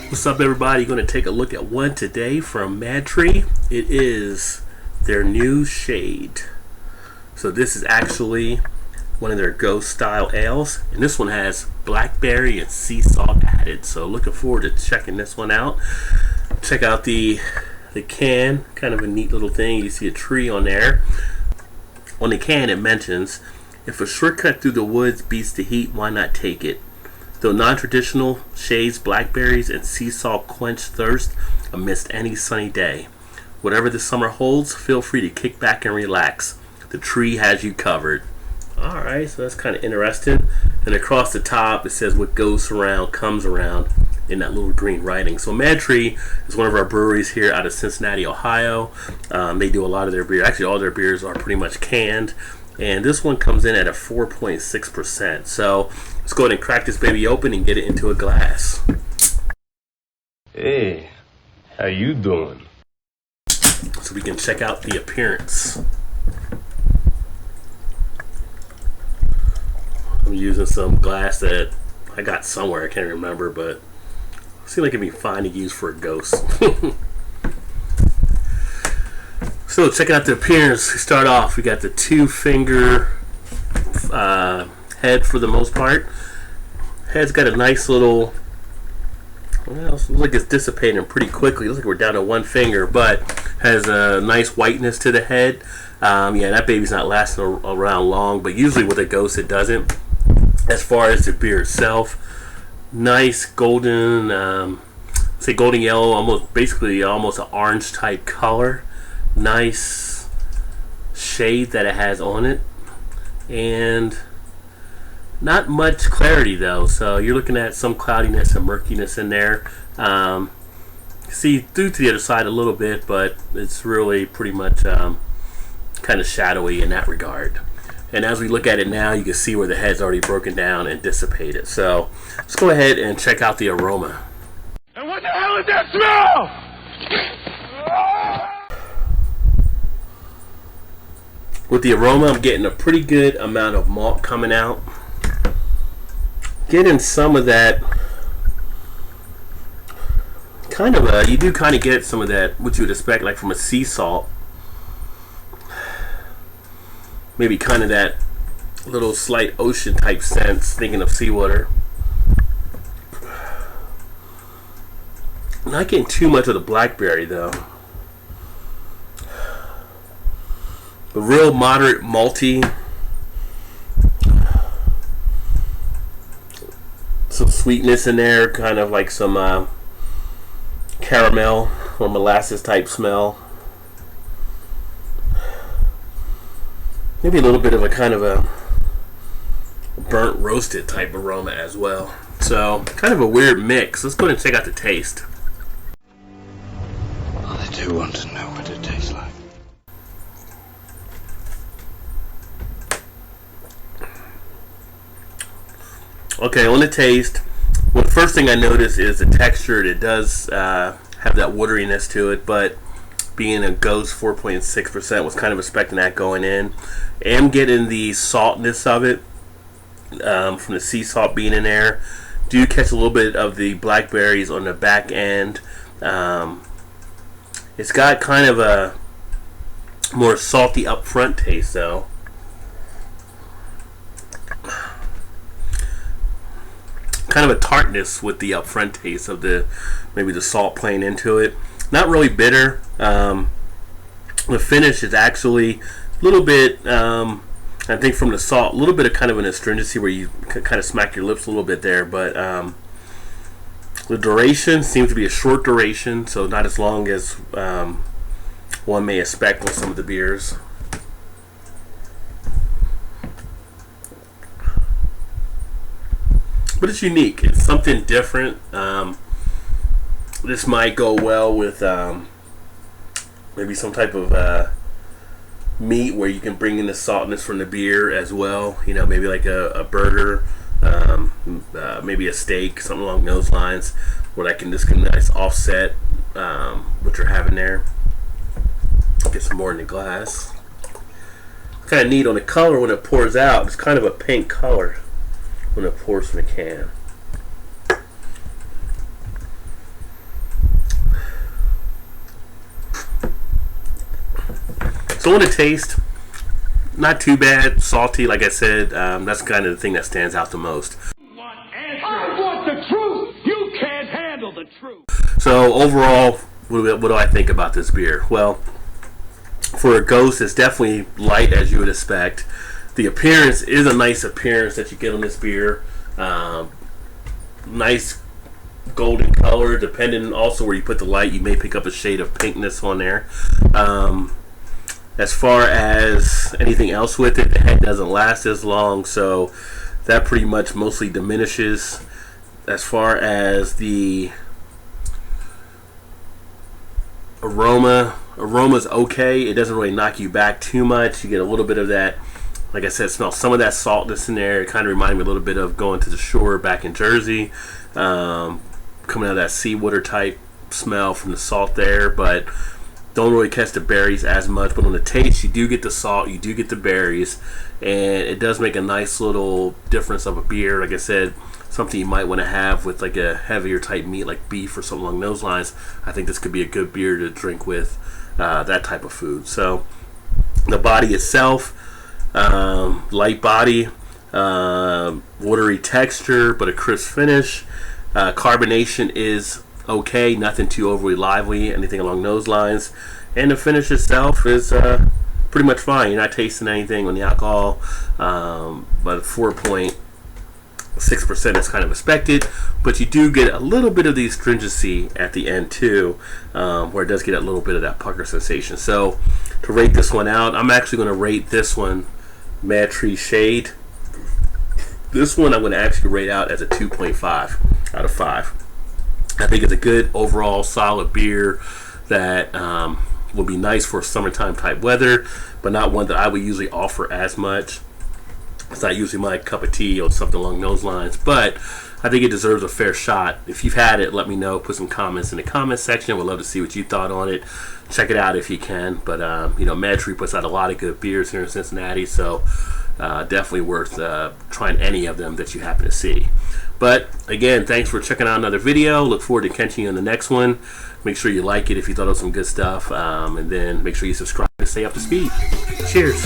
What's up, everybody? Going to take a look at one today from MadTree. It is their new shade. So this is actually one of their ghost style ales, and this one has blackberry and sea salt added. So looking forward to checking this one out. Check out the can, kind of a neat little thing. You see a tree on there. On the can it mentions, if a shortcut through the woods beats the heat, why not take it? Though non-traditional, shades blackberries and sea salt quench thirst amidst any sunny day. Whatever the summer holds, feel free to kick back and relax. The tree has you covered. Alright, so that's kind of interesting. And across the top it says what goes around comes around in that little green writing. So MadTree is one of our breweries here out of Cincinnati, Ohio. They do a lot of their beer. Actually, all their beers are pretty much canned. And this one comes in at a 4.6%. So let's go ahead and crack this baby open and get it into a glass. Hey, how you doing? So we can check out the appearance. I'm using some glass that I got somewhere, I can't remember, but it seemed like it'd be fine to use for a ghost. So checking out the appearance, we start off, we got the 2-finger head for the most part. Head's got a nice little, well, it looks like it's dissipating pretty quickly. It looks like we're down to 1 finger, but has a nice whiteness to the head. Yeah, that baby's not lasting around long, but usually with a ghost it doesn't. As far as the beer itself, nice golden, say golden yellow, almost an orange type color. Nice shade that it has on it, and not much clarity though, so you're looking at some cloudiness and murkiness in there. See through to the other side a little bit, but it's really pretty much kind of shadowy in that regard. And as we look at it now, you can see where the head's already broken down and dissipated. So let's go ahead and check out the aroma. And what the hell is that smell? With the aroma, I'm getting a pretty good amount of malt coming out. Getting some of that kind of you do kind of get some of that, what you would expect like from a sea salt. Maybe kind of that little slight ocean type sense, thinking of seawater. Not getting too much of the blackberry though. A real moderate malty, some sweetness in there, kind of like some caramel or molasses type smell. Maybe a little bit of a kind of a burnt roasted type aroma as well. So kind of a weird mix. Let's go ahead and check out the taste. I do want to know what it tastes like. Okay, on the taste, well, the first thing I noticed is the texture. It does have that wateriness to it, but being a ghost 4.6%, was kind of expecting that going in. Am getting the saltness of it from the sea salt being in there. Do catch a little bit of the blackberries on the back end. It's got kind of a more salty upfront taste though. Kind of a tartness with the upfront taste of maybe the salt playing into it. Not really bitter. The finish is actually a little bit, I think from the salt, a little bit of kind of an astringency where you kind of smack your lips a little bit there, but the duration seems to be a short duration, so not as long as one may expect with some of the beers. But it's unique. It's something different. This might go well with maybe some type of meat where you can bring in the saltness from the beer as well. You know, maybe like a burger, maybe a steak, something along those lines, where that can just get a nice offset what you're having there. Get some more in the glass. Kind of neat on the color when it pours out. It's kind of a pink color when it pours from the can. Going to taste, not too bad. Salty, like I said. That's kind of the thing that stands out the most. I want the truth. You can't handle the truth. So overall, what do I think about this beer? Well, for a Ghost, it's definitely light as you would expect. The appearance is a nice appearance that you get on this beer. Nice golden color. Depending also where you put the light, you may pick up a shade of pinkness on there. As far as anything else with it, the head doesn't last as long, so that pretty much mostly diminishes. As far as the aroma's okay. It doesn't really knock you back too much. You get a little bit of that, like I said, smell some of that saltness in there. It kind of reminded me a little bit of going to the shore back in Jersey, coming out of that seawater type smell from the salt there, but don't really catch the berries as much. But on the taste, you do get the salt, you do get the berries, and it does make a nice little difference of a beer. Like I said, something you might want to have with like a heavier type meat like beef or something along those lines. I think this could be a good beer to drink with that type of food. So the body itself, light body, watery texture, but a crisp finish. Carbonation is okay, nothing too overly lively, anything along those lines. And the finish itself is pretty much fine. You're not tasting anything on the alcohol, but 4.6% is kind of expected, but you do get a little bit of the astringency at the end too, where it does get a little bit of that pucker sensation. So to rate this one out, I'm actually going to rate this one MadTree Shade. This one I'm going to actually rate out as a 2.5 out of 5. I think it's a good overall solid beer that will be nice for summertime type weather, but not one that I would usually offer as much. It's not usually my cup of tea or something along those lines, but I think it deserves a fair shot. If you've had it, let me know. Put some comments in the comment section. I would love to see what you thought on it. Check it out if you can. But MadTree puts out a lot of good beers here in Cincinnati, so definitely worth trying any of them that you happen to see. But again, thanks for checking out another video. Look forward to catching you on the next one. Make sure you like it if you thought it was some good stuff, and then make sure you subscribe to stay up to speed. Cheers.